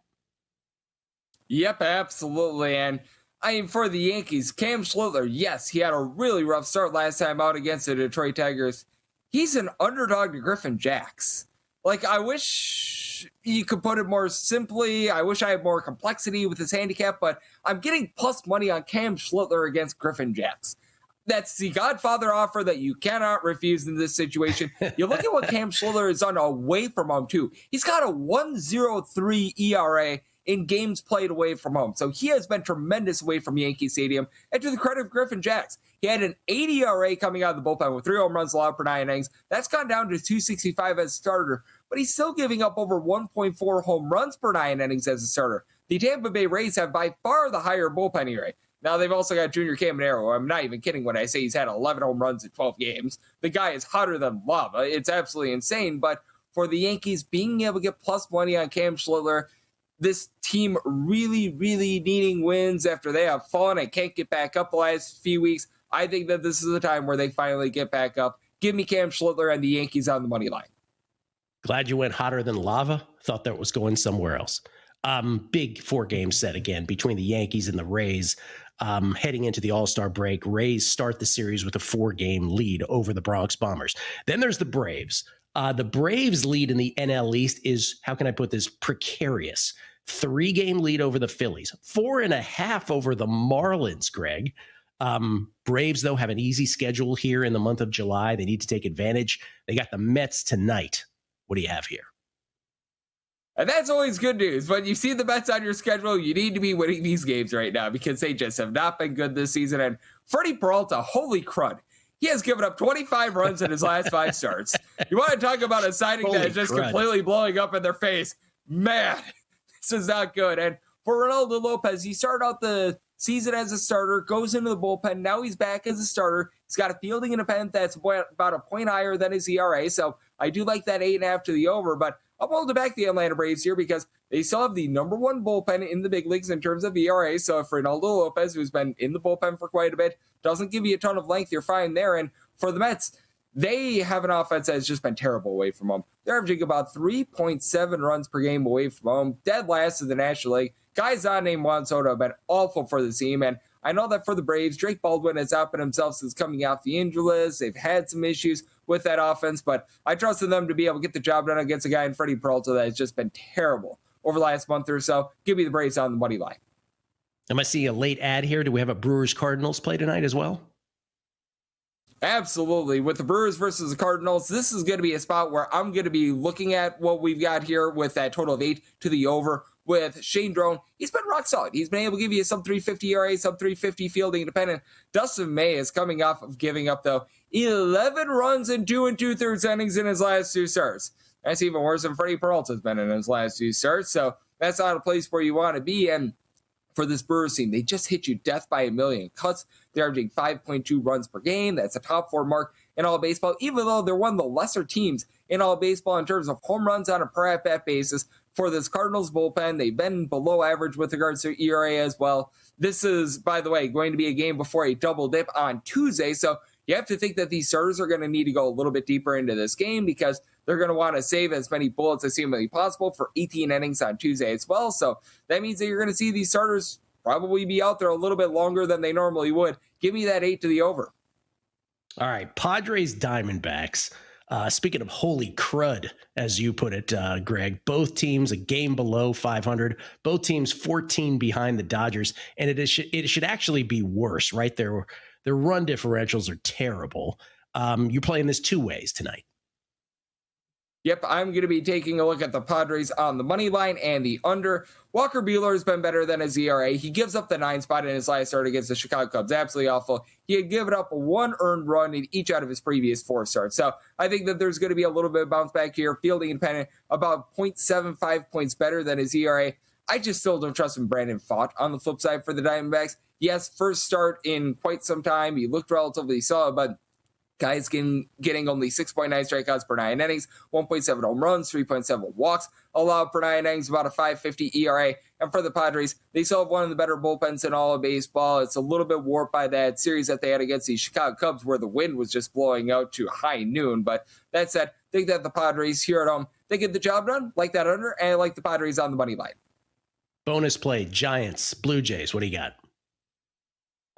Yep, absolutely. And I mean, for the Yankees, Cam Schlittler, yes, he had a really rough start last time out against the Detroit Tigers. He's an underdog to Griffin Jacks. Like, I wish you could put it more simply. I wish I had more complexity with his handicap, but I'm getting plus money on Cam Schlittler against Griffin Jacks. That's the Godfather offer that you cannot refuse in this situation. You look at what Cam Schlittler has done away from home, too. He's got a 1.03 ERA in games played away from home. So he has been tremendous away from Yankee Stadium. And to the credit of Griffin Jacks, he had an 80 ERA coming out of the bullpen with 3 home runs allowed per 9 innings. That's gone down to 265 as a starter, but he's still giving up over 1.4 home runs per 9 innings as a starter. The Tampa Bay Rays have by far the higher bullpen ERA. Now, they've also got Junior Caminero. I'm not even kidding when I say he's had 11 home runs in 12 games. The guy is hotter than lava. It's absolutely insane. But for the Yankees, being able to get plus money on Cam Schlittler, this team really, really needing wins after they have fallen and can't get back up the last few weeks, I think that this is the time where they finally get back up. Give me Cam Schlittler and the Yankees on the money line. Glad you went hotter than lava. Thought that was going somewhere else. Big 4-game set again between the Yankees and the Rays. Heading into the All-Star break, Rays start the series with a 4-game lead over the Bronx Bombers. Then there's the Braves. The Braves lead in the NL East is, how can I put this, precarious. 3-game lead over the Phillies, 4.5 over the Marlins, Greg. Braves, though, have an easy schedule here in the month of July. They need to take advantage. They got the Mets tonight. What do you have here? And that's always good news. When you see the Mets on your schedule, you need to be winning these games right now because they just have not been good this season. And Freddie Peralta, holy crud. He has given up 25 runs in his last 5 starts. You want to talk about a signing that is just completely blowing up in their face. Man, this is not good. And for Ronaldo Lopez, he started out the season as a starter, goes into the bullpen. Now he's back as a starter. He's got a fielding independent that's about a point higher than his ERA. So I do like that 8.5 to the over, but I'm holding back the Atlanta Braves here because they still have the number 1 bullpen in the big leagues in terms of ERA. So if Ronaldo Lopez, who's been in the bullpen for quite a bit, doesn't give you a ton of length, you're fine there. And for the Mets, they have an offense that has just been terrible away from home. They're averaging about 3.7 runs per game away from home, dead last in the National League. Guys not named Juan Soto have been awful for the team. And I know that for the Braves, Drake Baldwin has outbid himself since coming off the injury list. They've had some issues with that offense, but I trusted them to be able to get the job done against a guy in Freddie Peralta that has just been terrible over the last month or so. Give me the Braves on the money line. Am I seeing a late ad here? Do we have a Brewers-Cardinals play tonight as well? Absolutely. With the Brewers versus the Cardinals, this is going to be a spot where I'm going to be looking at what we've got here with that total of 8 to the over. With Shane Drone, he's been rock solid. He's been able to give you a sub 350 ERA, sub 350 fielding independent. Dustin May is coming off of giving up, though, 11 runs in 2 2/3 innings in his last 2 starts. That's even worse than Freddie Peralta's been in his last 2 starts. So that's not a place where you want to be. And for this Brewers team, they just hit you death by a million cuts. They're averaging 5.2 runs per game. That's a top 4 mark in all baseball, even though they're one of the lesser teams in all baseball in terms of home runs on a per at-bat basis. For this Cardinals bullpen, they've been below average with regards to ERA as well. This is, by the way, going to be a game before a double dip on Tuesday. So you have to think that these starters are going to need to go a little bit deeper into this game because they're going to want to save as many bullets as humanly possible for 18 innings on Tuesday as well. So that means that you're going to see these starters probably be out there a little bit longer than they normally would. Give me that 8 to the over. All right, Padres Diamondbacks. Speaking of holy crud, as you put it, Greg, both teams a game below 500, both teams 14 behind the Dodgers, and it should actually be worse, right? Their run differentials are terrible. You're playing this 2 ways tonight. Yep, I'm going to be taking a look at the Padres on the money line and the under. Walker Buehler has been better than his ERA. He gives up the 9 spot in his last start against the Chicago Cubs. Absolutely awful. He had given up 1 earned run in each out of his previous 4 starts. So I think that there's going to be a little bit of bounce back here. Fielding independent, about 0.75 points better than his ERA. I just still don't trust him. Brandon Pfaadt on the flip side for the Diamondbacks. Yes, first start in quite some time. He looked relatively solid, but guys getting only 6.9 strikeouts per 9 innings, 1.7 home runs, 3.7 walks allowed per 9 innings, about a 5.50 ERA. And for the Padres, they still have one of the better bullpens in all of baseball. It's a little bit warped by that series that they had against the Chicago Cubs where the wind was just blowing out to high noon. But that said, I think that the Padres here at home, they get the job done, like that under, and I like the Padres on the money line. Bonus play, Giants, Blue Jays. What do you got?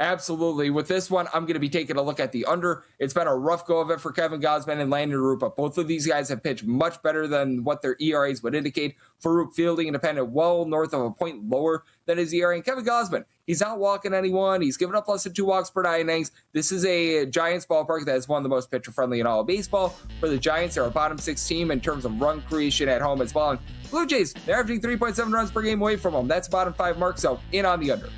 Absolutely. With this one, I'm going to be taking a look at the under. It's been a rough go of it for Kevin Gausman and Landon Root, but both of these guys have pitched much better than what their ERAs would indicate. For Root, fielding independent well north of a point lower than his ERA. And Kevin Gausman, he's not walking anyone. He's given up less than 2 walks per 9 innings. This is a Giants ballpark that is one of the most pitcher-friendly in all of baseball. For the Giants, they're a bottom 6 team in terms of run creation at home as well. And Blue Jays, they're averaging 3.7 runs per game away from them. That's bottom 5 mark, so in on the under.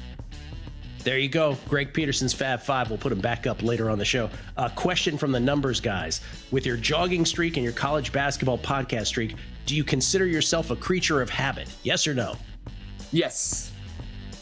There you go. Greg Peterson's Fab Five. We'll put him back up later on the show. A question from the numbers guys. With your jogging streak and your college basketball podcast streak, do you consider yourself a creature of habit? Yes or no? Yes.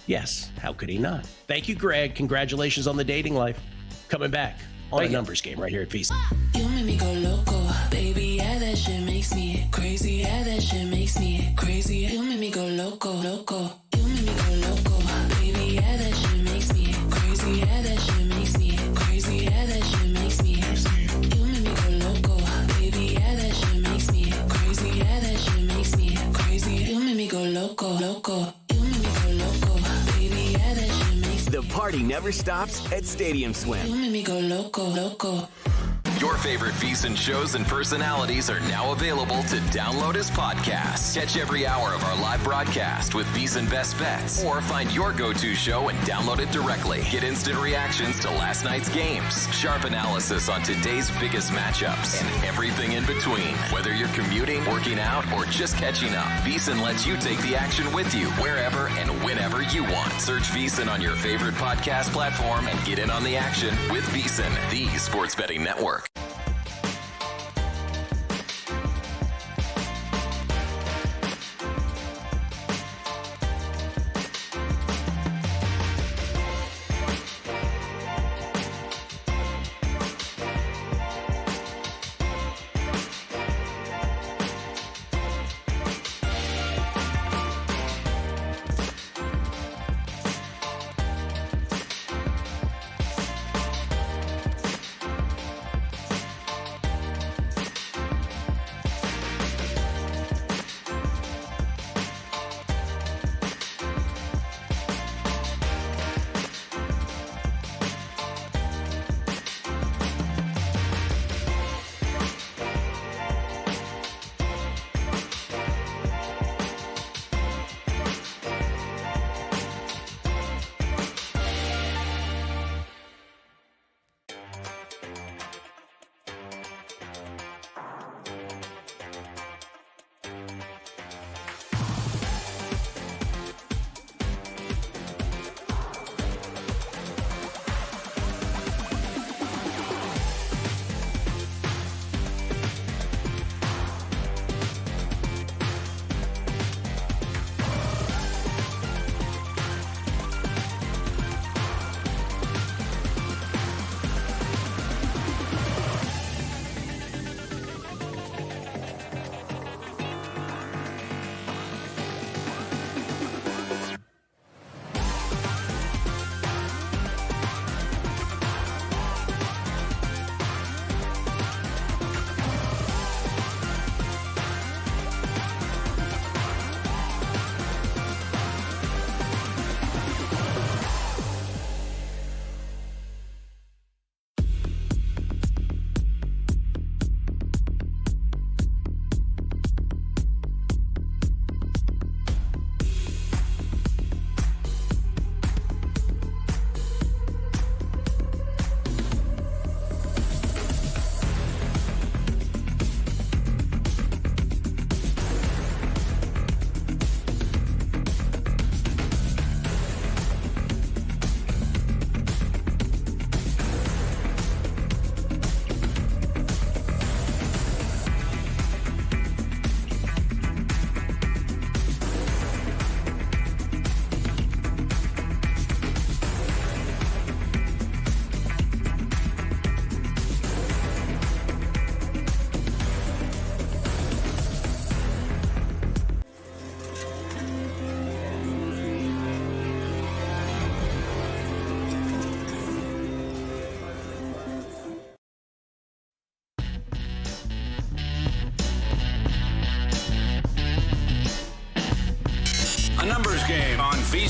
Yes. How could he not? Thank you, Greg. Congratulations on the dating life. Coming back on a numbers game right here at VSiN. You make me go loco, baby. Yeah, that shit makes me crazy. Yeah, that shit makes me crazy. You make me go loco, loco. You make me go loco, baby. Yeah, that shit makes me crazy. Yeah, that shit makes me crazy. Yeah, that shit makes me. You make me go loco, baby. Yeah, that shit makes me crazy. Yeah, that shit makes me crazy. You make me go loco, loco. You make me go loco, baby. Yeah, that shit makes me. The party never stops at Stadium Swim. You make me go loco, loco. Your favorite VSiN shows and personalities are now available to download as podcasts. Catch every hour of our live broadcast with VSiN Best Bets, or find your go-to show and download it directly. Get instant reactions to last night's games, sharp analysis on today's biggest matchups, and everything in between. Whether you're commuting, working out, or just catching up, VSiN lets you take the action with you wherever and whenever you want. Search VSiN on your favorite podcast platform and get in on the action with VSiN, the sports betting network.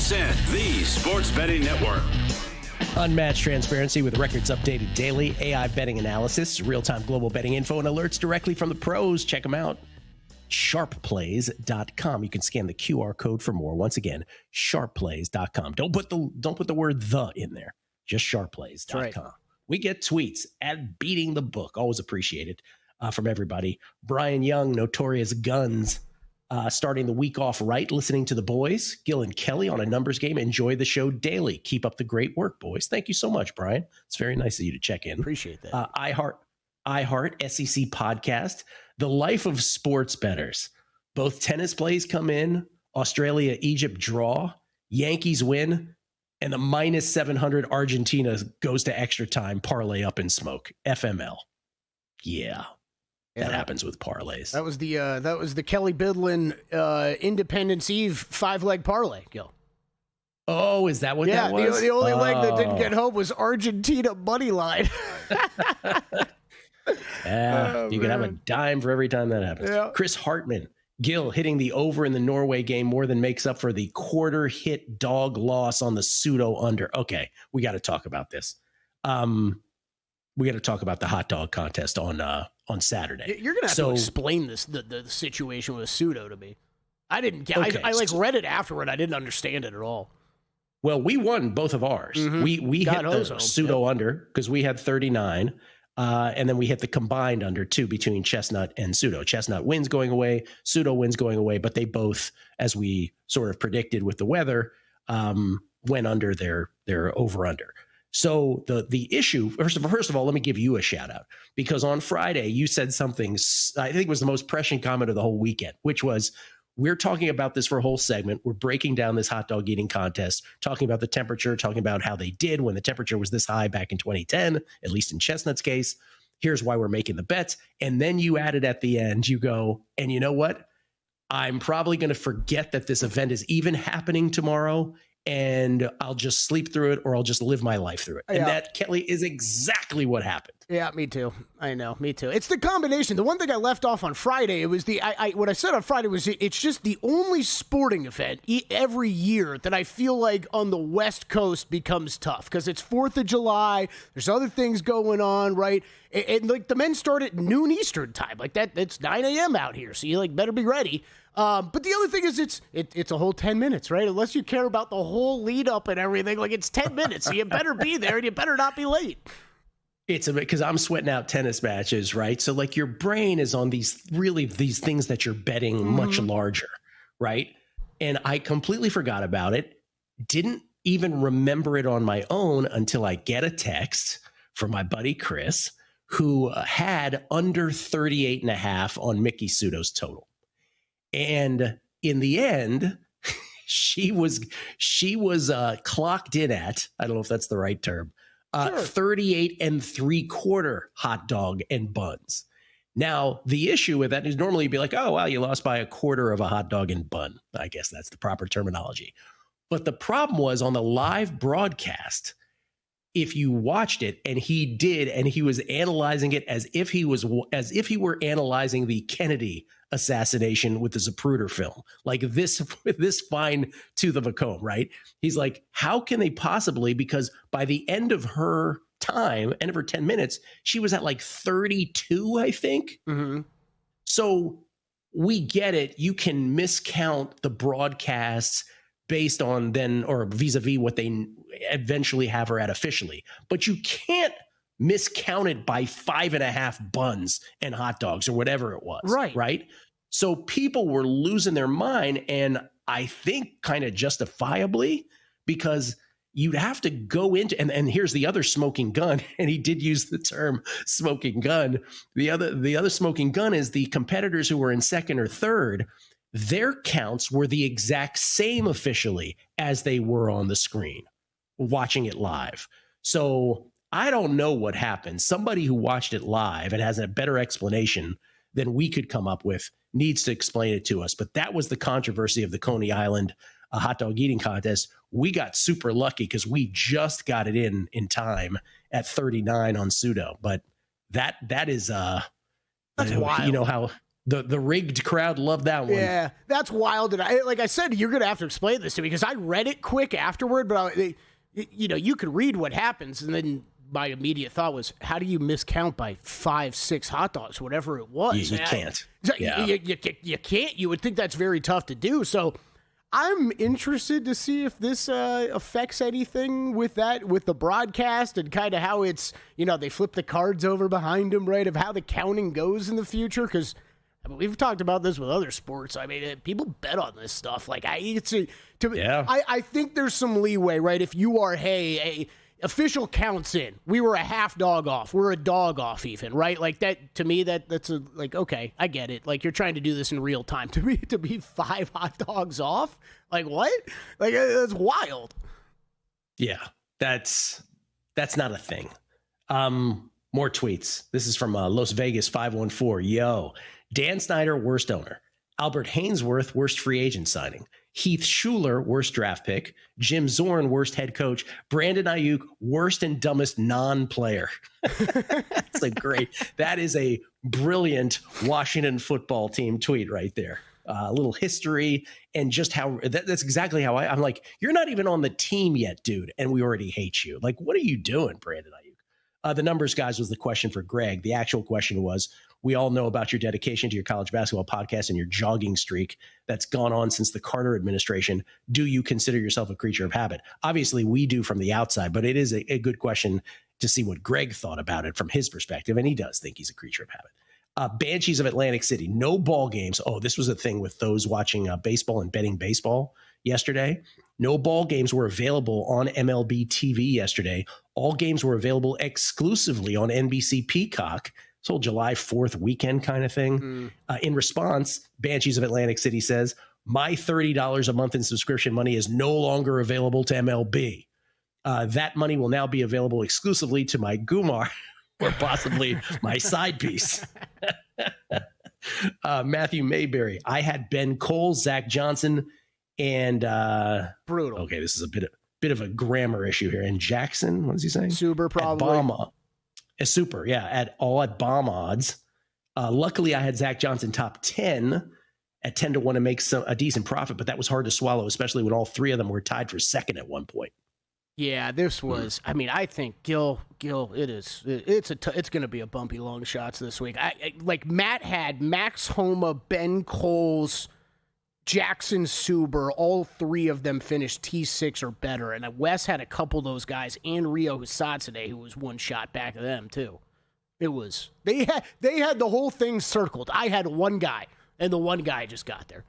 VSiN, the Sports Betting Network. Unmatched transparency with records updated daily, AI betting analysis, real-time global betting info, and alerts directly from the pros. Check them out. Sharpplays.com. You can scan the QR code for more. Once again, sharpplays.com. Don't put the word "the" in there. Just sharpplays.com. Right. We get tweets at Beating the Book. Always appreciated from everybody. Brian Young, Notorious Guns, starting the week off right, listening to the boys. Gil and Kelly on a numbers game. Enjoy the show daily. Keep up the great work, boys. Thank you so much, Brian. It's very nice of you to check in. Appreciate that. iHeart SEC podcast. The life of sports bettors. Both tennis plays come in. Australia, Egypt draw. Yankees win. And the minus 700 Argentina goes to extra time. Parlay up in smoke. FML. Yeah. That happens with parlays. That was the Kelly Bidlin Independence Eve 5-leg parlay, Gil. Oh, is that what that was? Yeah, the only leg that didn't get home was Argentina money line. You can have a dime for every time that happens. Yeah. Chris Hartman, Gil hitting the over in the Norway game more than makes up for the quarter hit dog loss on the pseudo under. Okay, we got to talk about this. We got to talk about the hot dog contest on Saturday. You're gonna have to explain this the situation with pseudo to me. I didn't get. Okay. I read it afterward. I didn't understand it at all. Well, we won both of ours. Mm-hmm. We hit the pseudo under because we had 39. And then we hit the combined under two between Chestnut and Pseudo. Chestnut wins going away, Pseudo wins going away, but they both, as we sort of predicted with the weather, went under their over-under. So the issue, first of all, let me give you a shout out, because on Friday you said something I think was the most prescient comment of the whole weekend, which was, we're talking about this for a whole segment. We're breaking down this hot dog eating contest, talking about the temperature, talking about how they did when the temperature was this high back in 2010, at least in Chestnut's case. Here's why we're making the bets. And then you added at the end, you go, and you know what? I'm probably going to forget that this event is even happening tomorrow, and I'll just sleep through it, or I'll just live my life through it. Yeah. And that, Kelly, is exactly what happened. Yeah, me too. I know, me too. It's the combination. The one thing I left off on Friday, it was what I said on Friday was it's just the only sporting event every year that I feel like on the West Coast becomes tough, because it's 4th of July. There's other things going on, right? And like the men start at noon Eastern time, like that. It's 9 a.m. out here, so you better be ready. But the other thing is it's a whole 10 minutes, right? Unless you care about the whole lead up and everything, like it's 10 minutes, so you better be there and you better not be late. It's a bit because I'm sweating out tennis matches, right? So like your brain is on these things that you're betting much larger, right? And I completely forgot about it. Didn't even remember it on my own until I get a text from my buddy Chris, who had under 38.5 on Mickey Pseudo's total. And in the end, she was clocked in at, I don't know if that's the right term, 38 3/4 hot dog and buns. Now, the issue with that is normally you'd be like, oh, wow, you lost by 1/4 of a hot dog and bun. I guess that's the proper terminology. But the problem was on the live broadcast, if you watched it, and he was analyzing it as if he were analyzing the Kennedy assassination with the Zapruder film, like this fine tooth of a comb, right? He's like, how can they possibly, because by the end of her 10 minutes, she was at like 32, I think. Mm-hmm. So we get it. You can miscount the broadcasts based on or vis-a-vis what they eventually have her at officially, but you can't miscount it by 5.5 buns and hot dogs or whatever it was. Right. So people were losing their mind, and I think kind of justifiably, because you'd have to go into, and here's the other smoking gun, and he did use the term smoking gun. The other smoking gun is the competitors who were in second or third, their counts were the exact same officially as they were on the screen watching it live. So I don't know what happened. Somebody who watched it live and has a better explanation than we could come up with needs to explain it to us. But that was the controversy of the Coney Island hot dog eating contest. We got super lucky because we just got it in time at 39 on Pseudo. But that is that's wild. You know how The rigged crowd loved that one. Yeah, that's wild. And like I said, you're going to have to explain this to me because I read it quick afterward, but you could read what happens, and then my immediate thought was, how do you miscount by 5, 6 hot dogs, whatever it was? You can't. Yeah. You can't. You would think that's very tough to do. So I'm interested to see if this affects anything with the broadcast and kind of how it's, they flip the cards over behind them, right, of how the counting goes in the future. Because we've talked about this with other sports. I mean, people bet on this stuff. Like, I think there's some leeway, right? If you are, official counts in, we were a half dog off, we're a dog off even, right? Like that, to me, that's okay, I get it. Like, you're trying to do this in real time. To me, to be 5 hot dogs off, like what? Like, that's wild. Yeah, that's not a thing. More tweets. This is from Las Vegas 514. Yo, Dan Snyder, worst owner. Albert Hainsworth, worst free agent signing. Heath Schuler, worst draft pick. Jim Zorn, worst head coach. Brandon Ayuk, worst and dumbest non-player. It's that is a brilliant Washington football team tweet right there. A little history and just how that's exactly how I'm like, you're not even on the team yet, dude, and we already hate you. Like, what are you doing, Brandon Ayuk? The numbers, guys, was the question for Greg. The actual question was, we all know about your dedication to your college basketball podcast and your jogging streak that's gone on since the Carter administration. Do you consider yourself a creature of habit? Obviously, we do from the outside, but it is a good question to see what Greg thought about it from his perspective, and he does think he's a creature of habit. Banshees of Atlantic City, no ball games. Oh, this was a thing with those watching baseball and betting baseball yesterday. No ball games were available on MLB TV yesterday. All games were available exclusively on NBC Peacock. This whole July 4th weekend kind of thing. In response, Banshees of Atlantic City says, my $30 a month in subscription money is no longer available to MLB. That money will now be available exclusively to my Gumar or possibly my side piece. Matthew Mayberry, I had Ben Cole, Zach Johnson, and brutal. Okay, this is a bit of a grammar issue here. And Jackson, what is he saying? Super, probably. Super, yeah, at bomb odds. Luckily, I had Zach Johnson top 10 at 10-1 to make a decent profit, but that was hard to swallow, especially when all 3 of them were tied for second at one point. Yeah, this was. I mean, I think Gil. It's going to be a bumpy long shots this week. Like Matt had Max Homa, Ben Coles, Jackson Suber, all 3 of them finished T6 or better. And Wes had a couple of those guys, and Rio Husat today, who was one shot back of them, too. It was, they had the whole thing circled. I had one guy, and the one guy just got there.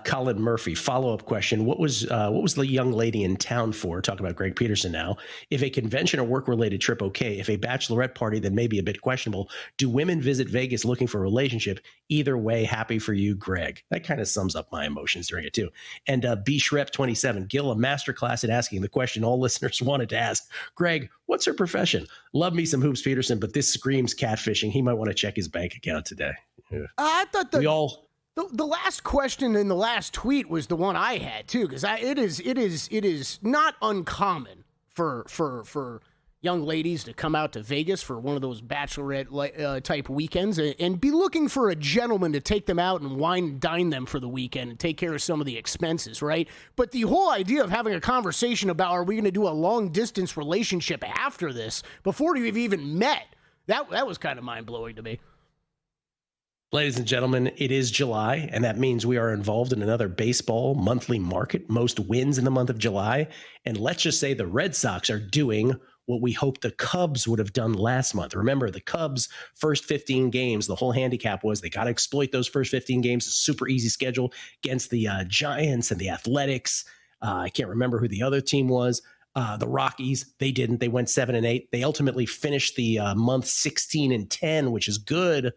Colin Murphy, follow-up question. What was the young lady in town for? Talking about Greg Peterson now. If a convention or work-related trip, okay. If a bachelorette party, then maybe a bit questionable. Do women visit Vegas looking for a relationship? Either way, happy for you, Greg. That kind of sums up my emotions during it, too. And B-Shrep27, Gil, a masterclass in asking the question all listeners wanted to ask. Greg, what's her profession? Love me some Hoops Peterson, but this screams catfishing. He might want to check his bank account today. Yeah. I thought the last question in the last tweet was the one I had too, because it is not uncommon for young ladies to come out to Vegas for one of those bachelorette type weekends and be looking for a gentleman to take them out and wine and dine them for the weekend and take care of some of the expenses, right? But the whole idea of having a conversation about, are we going to do a long distance relationship after this before you've even met, that was kind of mind blowing to me. Ladies and gentlemen, it is July, and that means we are involved in another baseball monthly market, most wins in the month of July. And let's just say the Red Sox are doing what we hoped the Cubs would have done last month. Remember, the Cubs' first 15 games, the whole handicap was they got to exploit those first 15 games, a super easy schedule against the Giants and the Athletics. I can't remember who the other team was. The Rockies, they didn't. They went 7-8. They ultimately finished the month 16-10, which is good,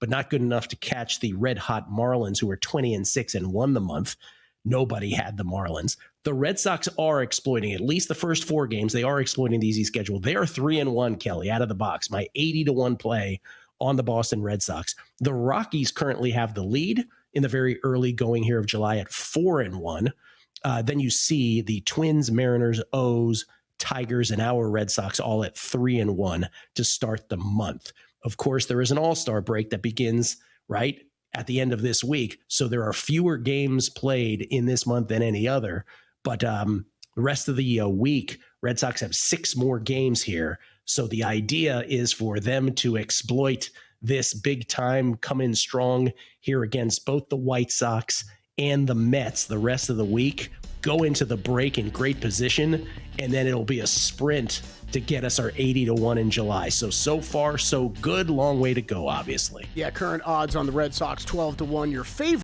but not good enough to catch the red-hot Marlins, who were 20-6 and won the month. Nobody had the Marlins. The Red Sox are exploiting at least the first 4 games. They are exploiting the easy schedule. They are 3-1, Kelly, out of the box. My 80-1 play on the Boston Red Sox. The Rockies currently have the lead in the very early going here of July at 4-1. Then you see the Twins, Mariners, O's, Tigers, and our Red Sox all at 3-1 to start the month. Of course, there is an all-star break that begins right, at the end of this week. So there are fewer games played in this month than any other. But the rest of the week, Red Sox have 6 more games here. So the idea is for them to exploit this big time, come in strong here against both the White Sox and the Mets the rest of the week, go into the break in great position, and then it'll be a sprint to get us our 80-1 in July. So far, so good. Long way to go, obviously. Yeah, current odds on the Red Sox 12-1. Your favorite